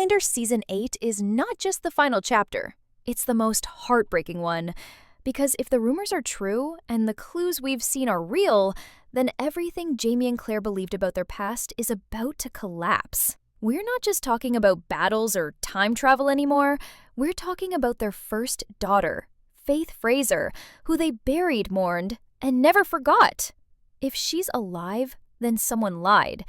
Outlander Season 8 is not just the final chapter, it's the most heartbreaking one. Because if the rumors are true and the clues we've seen are real, then everything Jamie and Claire believed about their past is about to collapse. We're not just talking about battles or time travel anymore, we're talking about their first daughter, Faith Fraser, who they buried, mourned, and never forgot. If she's alive, then someone lied.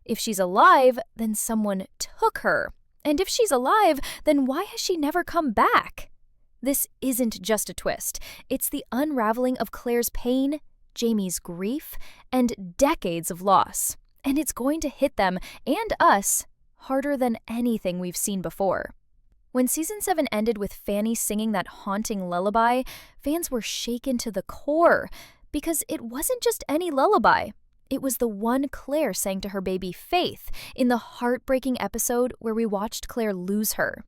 If she's alive, then someone took her. And if she's alive, then why has she never come back? This isn't just a twist. It's the unraveling of Claire's pain, Jamie's grief, and decades of loss. And it's going to hit them, and us, harder than anything we've seen before. When Season 7 ended with Fanny singing that haunting lullaby, fans were shaken to the core, because it wasn't just any lullaby. It was the one Claire sang to her baby Faith in the heartbreaking episode where we watched Claire lose her.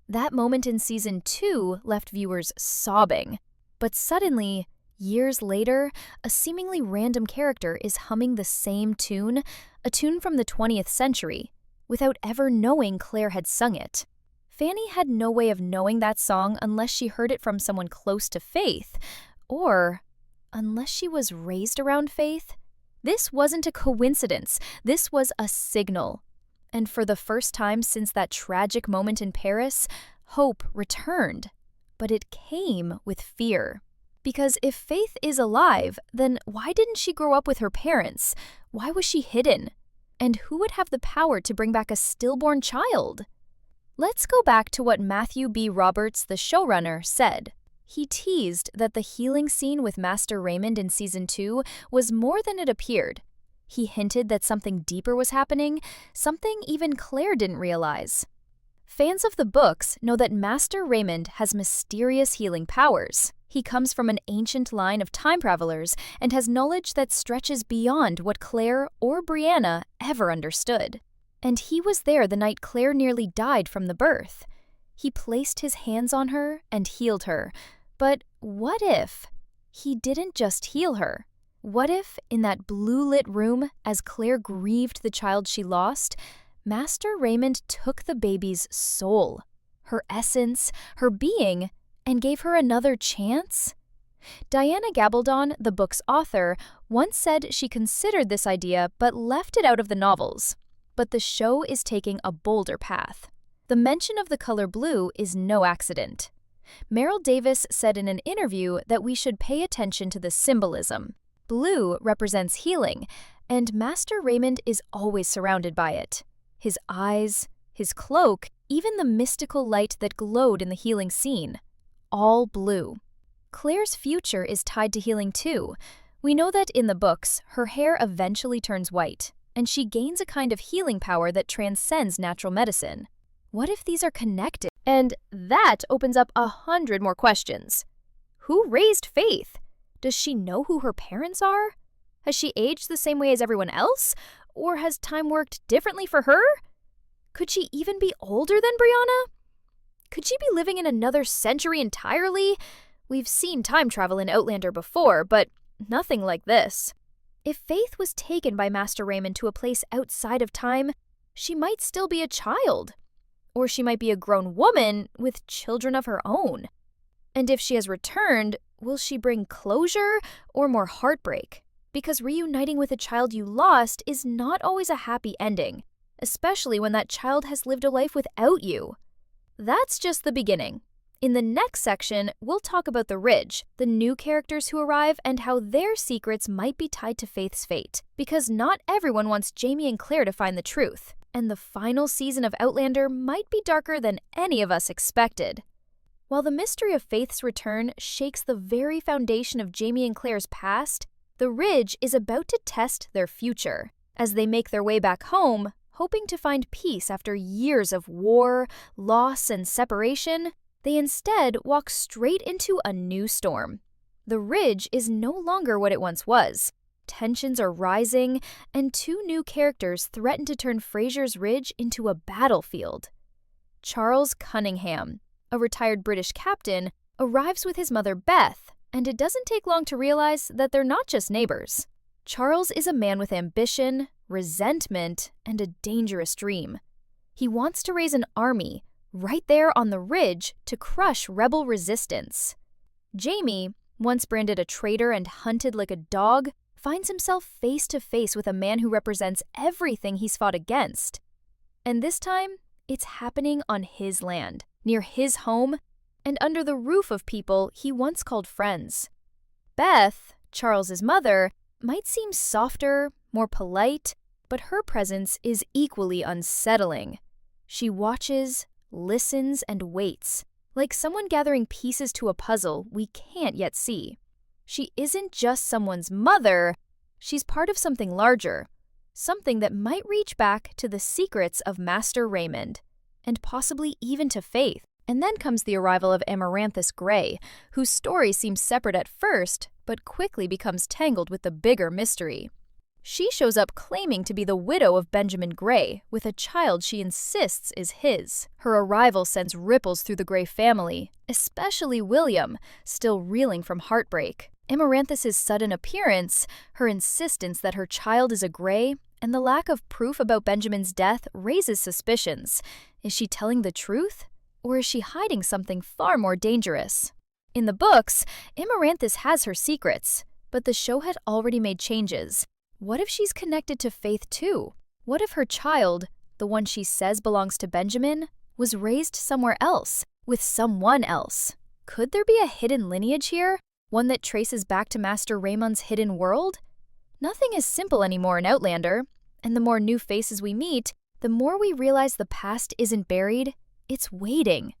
That moment in Season 2 left viewers sobbing. But suddenly, years later, a seemingly random character is humming the same tune, a tune from the 20th century, without ever knowing Claire had sung it. Fanny had no way of knowing that song unless she heard it from someone close to Faith, or unless she was raised around Faith. This wasn't a coincidence, this was a signal. And for the first time since that tragic moment in Paris, hope returned. But it came with fear. Because if Faith is alive, then why didn't she grow up with her parents? Why was she hidden? And who would have the power to bring back a stillborn child? Let's go back to what Matthew B. Roberts, the showrunner, said. He teased that the healing scene with Master Raymond in Season 2 was more than it appeared. He hinted that something deeper was happening, something even Claire didn't realize. Fans of the books know that Master Raymond has mysterious healing powers. He comes from an ancient line of time travelers and has knowledge that stretches beyond what Claire or Brianna ever understood. And he was there the night Claire nearly died from the birth. He placed his hands on her and healed her. But what if he didn't just heal her? What if, in that blue-lit room, as Claire grieved the child she lost, Master Raymond took the baby's soul, her essence, her being, and gave her another chance? Diana Gabaldon, the book's author, once said she considered this idea but left it out of the novels. But the show is taking a bolder path. The mention of the color blue is no accident. Meryl Davis said in an interview that we should pay attention to the symbolism. Blue represents healing, and Master Raymond is always surrounded by it. His eyes, his cloak, even the mystical light that glowed in the healing scene. All blue. Claire's future is tied to healing too. We know that in the books, her hair eventually turns white, and she gains a kind of healing power that transcends natural medicine. What if these are connected? And that opens up 100 more questions. Who raised Faith? Does she know who her parents are? Has she aged the same way as everyone else? Or has time worked differently for her? Could she even be older than Brianna? Could she be living in another century entirely? We've seen time travel in Outlander before, but nothing like this. If Faith was taken by Master Raymond to a place outside of time, she might still be a child. Or she might be a grown woman with children of her own. And if she has returned, will she bring closure or more heartbreak? Because reuniting with a child you lost is not always a happy ending, especially when that child has lived a life without you. That's just the beginning. In the next section, we'll talk about the Ridge, the new characters who arrive, and how their secrets might be tied to Faith's fate. Because not everyone wants Jamie and Claire to find the truth. And the final season of Outlander might be darker than any of us expected. While the mystery of Faith's return shakes the very foundation of Jamie and Claire's past, the Ridge is about to test their future. As they make their way back home, hoping to find peace after years of war, loss, and separation, they instead walk straight into a new storm. The Ridge is no longer what it once was. Tensions are rising, and two new characters threaten to turn Fraser's Ridge into a battlefield. Charles Cunningham, a retired British captain, arrives with his mother Beth, and it doesn't take long to realize that they're not just neighbors. Charles is a man with ambition, resentment, and a dangerous dream. He wants to raise an army right there on the ridge to crush rebel resistance. Jamie, once branded a traitor and hunted like a dog, finds himself face to face with a man who represents everything he's fought against. And this time, it's happening on his land, near his home, and under the roof of people he once called friends. Beth, Charles's mother, might seem softer, more polite, but her presence is equally unsettling. She watches, listens, and waits, like someone gathering pieces to a puzzle we can't yet see. She isn't just someone's mother, she's part of something larger, something that might reach back to the secrets of Master Raymond, and possibly even to Faith. And then comes the arrival of Amaranthus Grey, whose story seems separate at first, but quickly becomes tangled with the bigger mystery. She shows up claiming to be the widow of Benjamin Grey, with a child she insists is his. Her arrival sends ripples through the Grey family, especially William, still reeling from heartbreak. Amaranthus's sudden appearance, her insistence that her child is a Grey, and the lack of proof about Benjamin's death raises suspicions. Is she telling the truth? Or is she hiding something far more dangerous? In the books, Amaranthus has her secrets, but the show had already made changes. What if she's connected to Faith too? What if her child, the one she says belongs to Benjamin, was raised somewhere else, with someone else? Could there be a hidden lineage here? One that traces back to Master Raymond's hidden world? Nothing is simple anymore in Outlander, and the more new faces we meet, the more we realize the past isn't buried, it's waiting.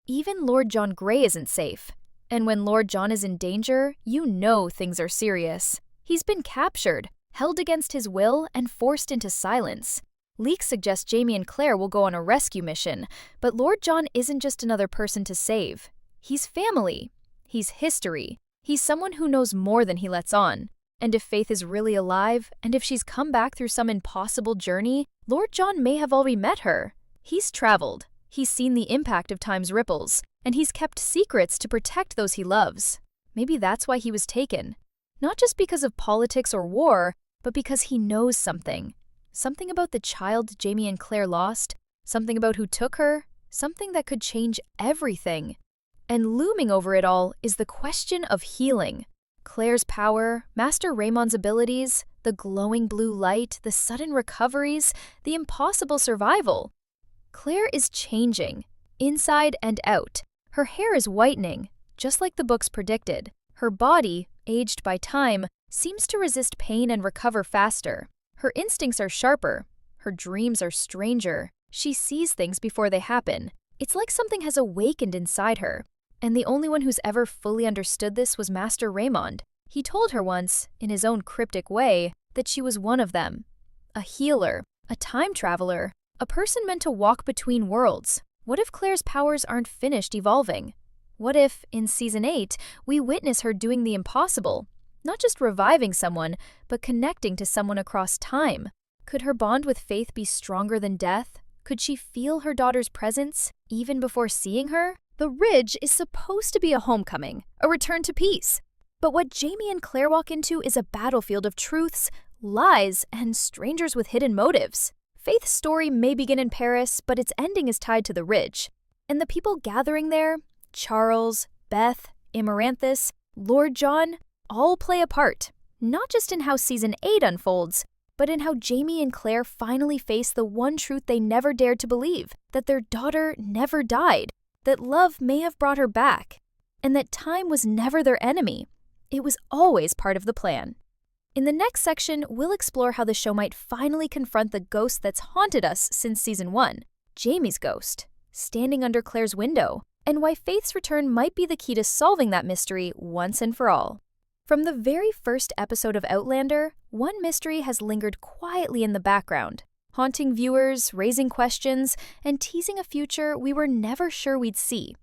Even Lord John Grey isn't safe. And when Lord John is in danger, you know things are serious. He's been captured, held against his will, and forced into silence. Leaks suggest Jamie and Claire will go on a rescue mission, but Lord John isn't just another person to save. He's family. He's history. He's someone who knows more than he lets on. And if Faith is really alive, and if she's come back through some impossible journey, Lord John may have already met her. He's traveled. He's seen the impact of time's ripples, and he's kept secrets to protect those he loves. Maybe that's why he was taken. Not just because of politics or war, but because he knows something. Something about the child Jamie and Claire lost, something about who took her, something that could change everything. And looming over it all is the question of healing. Claire's power, Master Raymond's abilities, the glowing blue light, the sudden recoveries, the impossible survival. Claire is changing, inside and out. Her hair is whitening, just like the books predicted. Her body, aged by time, seems to resist pain and recover faster. Her instincts are sharper. Her dreams are stranger. She sees things before they happen. It's like something has awakened inside her. And the only one who's ever fully understood this was Master Raymond. He told her once, in his own cryptic way, that she was one of them. A healer, a time traveler, a person meant to walk between worlds. What if Claire's powers aren't finished evolving? What if, in Season 8, we witness her doing the impossible? Not just reviving someone, but connecting to someone across time. Could her bond with Faith be stronger than death? Could she feel her daughter's presence, even before seeing her? The Ridge is supposed to be a homecoming, a return to peace. But what Jamie and Claire walk into is a battlefield of truths, lies, and strangers with hidden motives. Faith's story may begin in Paris, but its ending is tied to the Ridge. And the people gathering there, Charles, Beth, Amaranthus, Lord John, all play a part, not just in how Season 8 unfolds, but in how Jamie and Claire finally face the one truth they never dared to believe, that their daughter never died, that love may have brought her back, and that time was never their enemy. It was always part of the plan. In the next section, we'll explore how the show might finally confront the ghost that's haunted us since Season 1, Jamie's ghost, standing under Claire's window, and why Faith's return might be the key to solving that mystery once and for all. From the very first episode of Outlander, one mystery has lingered quietly in the background, haunting viewers, raising questions, and teasing a future we were never sure we'd see.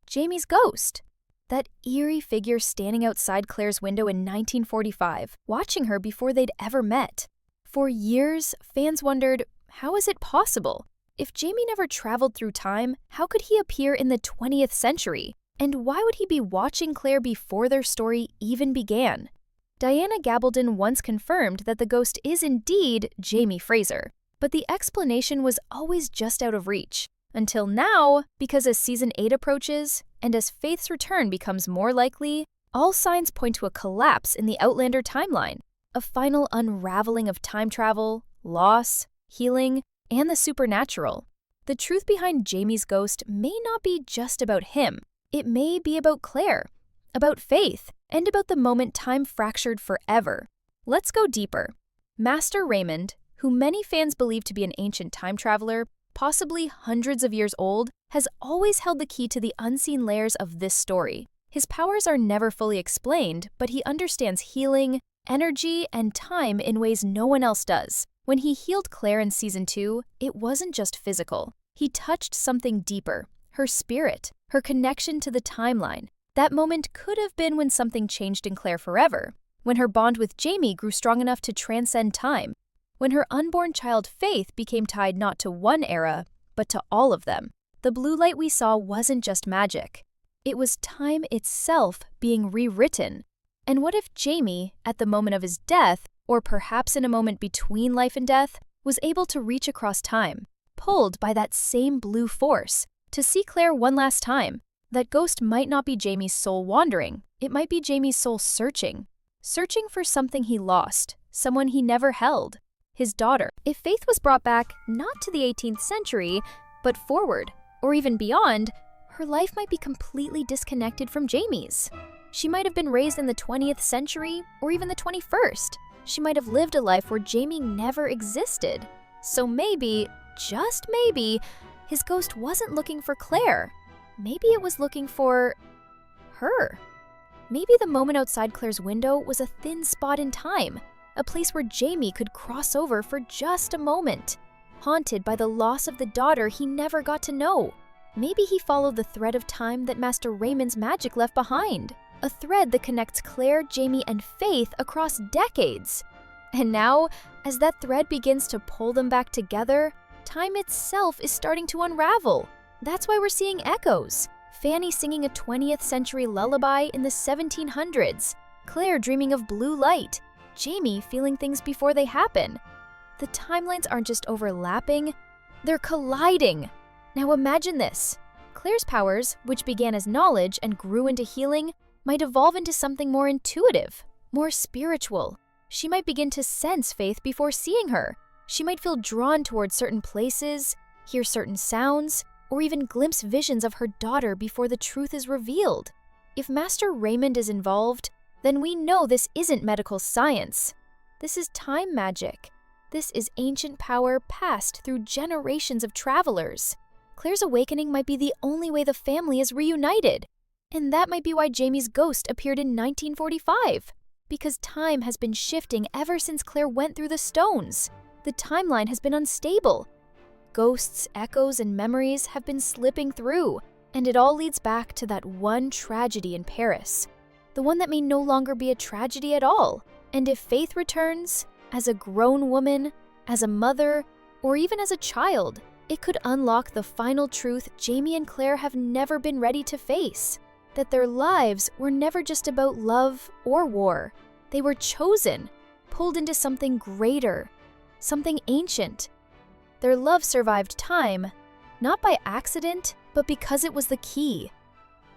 Jamie's ghost. That eerie figure standing outside Claire's window in 1945, watching her before they'd ever met. For years, fans wondered, how is it possible? If Jamie never traveled through time, how could he appear in the 20th century? And why would he be watching Claire before their story even began? Diana Gabaldon once confirmed that the ghost is indeed Jamie Fraser. But the explanation was always just out of reach. Until now, because as Season 8 approaches, and as Faith's return becomes more likely, all signs point to a collapse in the Outlander timeline, a final unraveling of time travel, loss, healing, and the supernatural. The truth behind Jamie's ghost may not be just about him. It may be about Claire, about Faith, and about the moment time fractured forever. Let's go deeper. Master Raymond, who many fans believe to be an ancient time traveler, possibly hundreds of years old, has always held the key to the unseen layers of this story. His powers are never fully explained, but he understands healing, energy, and time in ways no one else does. When he healed Claire in Season 2, it wasn't just physical. He touched something deeper, her spirit, her connection to the timeline. That moment could have been when something changed in Claire forever, when her bond with Jamie grew strong enough to transcend time, when her unborn child Faith became tied not to one era, but to all of them. The blue light we saw wasn't just magic. It was time itself being rewritten. And what if Jamie, at the moment of his death, or perhaps in a moment between life and death, was able to reach across time, pulled by that same blue force, to see Claire one last time? That ghost might not be Jamie's soul wandering, it might be Jamie's soul searching for something he lost, someone he never held, his daughter. If Faith was brought back not to the 18th century, but forward, or even beyond, her life might be completely disconnected from Jamie's. She might have been raised in the 20th century, or even the 21st. She might have lived a life where Jamie never existed. So maybe, just maybe, his ghost wasn't looking for Claire. Maybe it was looking for her. Maybe the moment outside Claire's window was a thin spot in time, a place where Jamie could cross over for just a moment, haunted by the loss of the daughter he never got to know. Maybe he followed the thread of time that Master Raymond's magic left behind, a thread that connects Claire, Jamie, and Faith across decades. And now, as that thread begins to pull them back together, time itself is starting to unravel. That's why we're seeing echoes. Fanny singing a 20th century lullaby in the 1700s, Claire dreaming of blue light, Jamie feeling things before they happen. The timelines aren't just overlapping, they're colliding. Now imagine this. Claire's powers, which began as knowledge and grew into healing, might evolve into something more intuitive, more spiritual. She might begin to sense Faith before seeing her. She might feel drawn towards certain places, hear certain sounds, or even glimpse visions of her daughter before the truth is revealed. If Master Raymond is involved, then we know this isn't medical science. This is time magic. This is ancient power passed through generations of travelers. Claire's awakening might be the only way the family is reunited. And that might be why Jamie's ghost appeared in 1945. Because time has been shifting ever since Claire went through the stones. The timeline has been unstable. Ghosts, echoes, and memories have been slipping through, and it all leads back to that one tragedy in Paris. The one that may no longer be a tragedy at all. And if Faith returns, as a grown woman, as a mother, or even as a child, it could unlock the final truth Jamie and Claire have never been ready to face. That their lives were never just about love or war. They were chosen, pulled into something greater, something ancient. Their love survived time, not by accident, but because it was the key.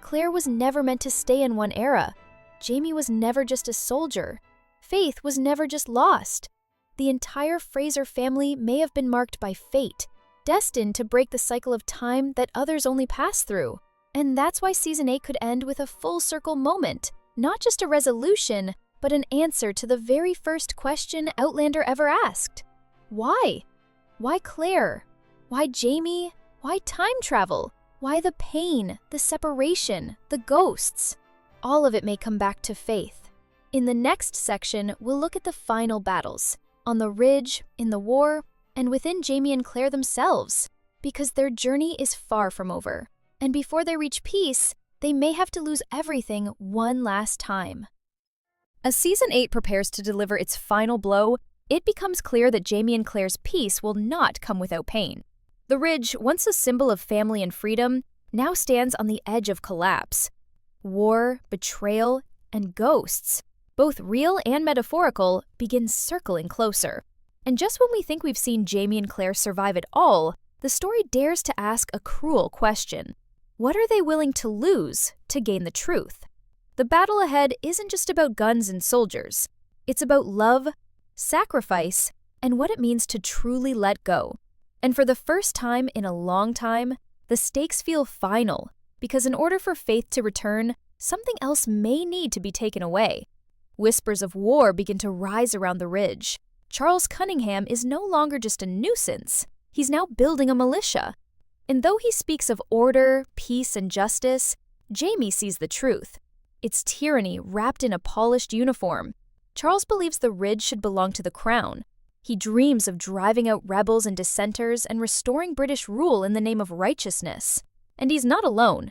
Claire was never meant to stay in one era. Jamie was never just a soldier. Faith was never just lost. The entire Fraser family may have been marked by fate, destined to break the cycle of time that others only pass through. And that's why Season 8 could end with a full circle moment, not just a resolution, but an answer to the very first question Outlander ever asked. Why? Why Claire? Why Jamie? Why time travel? Why the pain, the separation, the ghosts? All of it may come back to Faith. In the next section, we'll look at the final battles, on the ridge, in the war, and within Jamie and Claire themselves, because their journey is far from over. And before they reach peace, they may have to lose everything one last time. As Season 8 prepares to deliver its final blow, it becomes clear that Jamie and Claire's peace will not come without pain. The ridge, once a symbol of family and freedom, now stands on the edge of collapse. War, betrayal, and ghosts, both real and metaphorical, begin circling closer. And just when we think we've seen Jamie and Claire survive it all, the story dares to ask a cruel question. What are they willing to lose to gain the truth? The battle ahead isn't just about guns and soldiers. It's about love, sacrifice, and what it means to truly let go. And for the first time in a long time, the stakes feel final, because in order for Faith to return, something else may need to be taken away. Whispers of war begin to rise around the ridge. Charles Cunningham is no longer just a nuisance. He's now building a militia. And though he speaks of order, peace, and justice, Jamie sees the truth. It's tyranny wrapped in a polished uniform. Charles believes the ridge should belong to the crown. He dreams of driving out rebels and dissenters and restoring British rule in the name of righteousness. And he's not alone.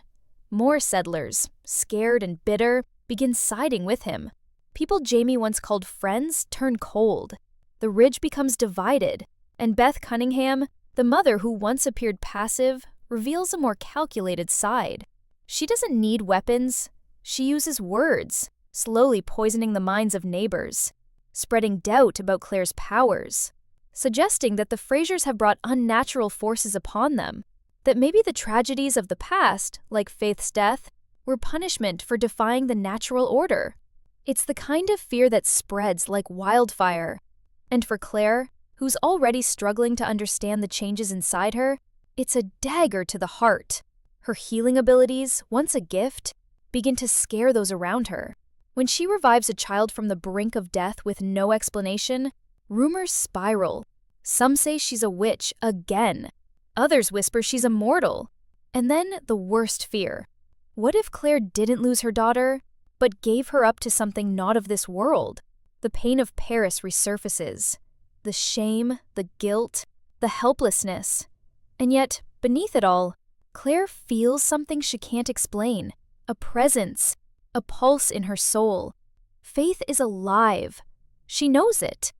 More settlers, scared and bitter, begin siding with him. People Jamie once called friends turn cold. The ridge becomes divided, and Beth Cunningham, the mother who once appeared passive, reveals a more calculated side. She doesn't need weapons. She uses words, slowly poisoning the minds of neighbors, spreading doubt about Claire's powers, suggesting that the Frasers have brought unnatural forces upon them, that maybe the tragedies of the past, like Faith's death, were punishment for defying the natural order. It's the kind of fear that spreads like wildfire. And for Claire, who's already struggling to understand the changes inside her, it's a dagger to the heart. Her healing abilities, once a gift, begin to scare those around her. When she revives a child from the brink of death with no explanation, rumors spiral. Some say she's a witch again. Others whisper she's immortal. And then the worst fear. What if Claire didn't lose her daughter, but gave her up to something not of this world? The pain of Paris resurfaces. The shame, the guilt, the helplessness. And yet, beneath it all, Claire feels something she can't explain. A presence, a pulse in her soul. Faith is alive. She knows it.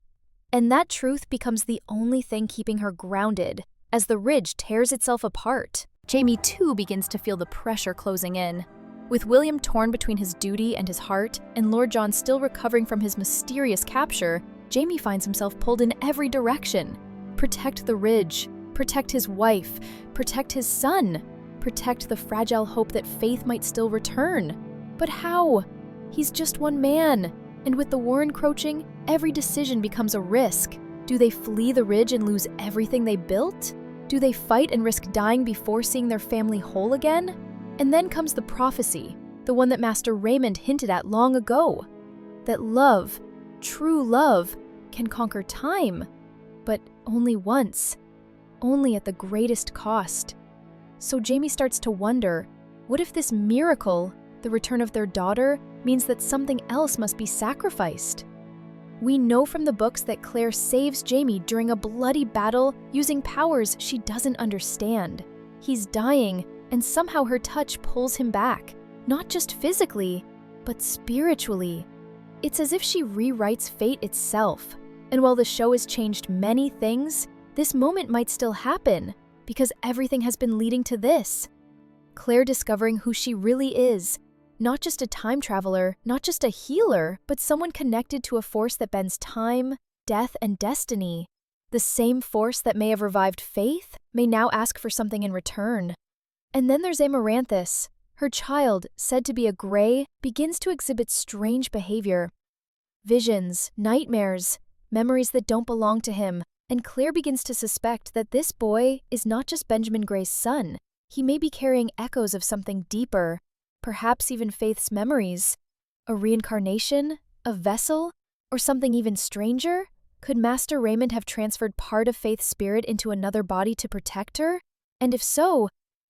And that truth becomes the only thing keeping her grounded as the ridge tears itself apart. Jamie too begins to feel the pressure closing in. With William torn between his duty and his heart, and Lord John still recovering from his mysterious capture, Jamie finds himself pulled in every direction. Protect the ridge, protect his wife, protect his son, protect the fragile hope that Faith might still return. But how? He's just one man, and with the war encroaching, every decision becomes a risk. Do they flee the ridge and lose everything they built? Do they fight and risk dying before seeing their family whole again? And then comes the prophecy, the one that Master Raymond hinted at long ago, that love, true love, can conquer time, but only once, only at the greatest cost. So Jamie starts to wonder, what if this miracle, the return of their daughter, means that something else must be sacrificed? We know from the books that Claire saves Jamie during a bloody battle using powers she doesn't understand. He's dying, and somehow her touch pulls him back, not just physically, but spiritually. It's as if she rewrites fate itself. And while the show has changed many things, this moment might still happen, because everything has been leading to this. Claire discovering who she really is, not just a time traveler, not just a healer, but someone connected to a force that bends time, death, and destiny. The same force that may have revived Faith may now ask for something in return. And then there's Amaranthus. Her child, said to be a Grey, begins to exhibit strange behavior. Visions, nightmares, memories that don't belong to him, and Claire begins to suspect that this boy is not just Benjamin Gray's son. He may be carrying echoes of something deeper, perhaps even Faith's memories. A reincarnation? A vessel? Or something even stranger? Could Master Raymond have transferred part of Faith's spirit into another body to protect her? And if so,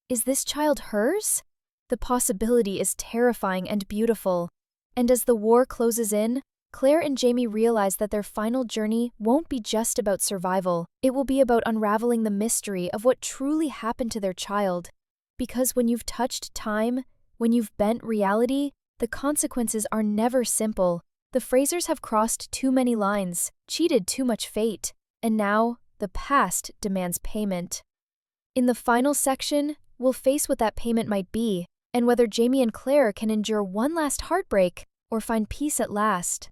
is this child hers? The possibility is terrifying and beautiful. And as the war closes in, Claire and Jamie realize that their final journey won't be just about survival. It will be about unraveling the mystery of what truly happened to their child. Because when you've touched time, when you've bent reality, the consequences are never simple. The Frasers have crossed too many lines, cheated too much fate, and now the past demands payment. In the final section, we'll face what that payment might be, and whether Jamie and Claire can endure one last heartbreak or find peace at last.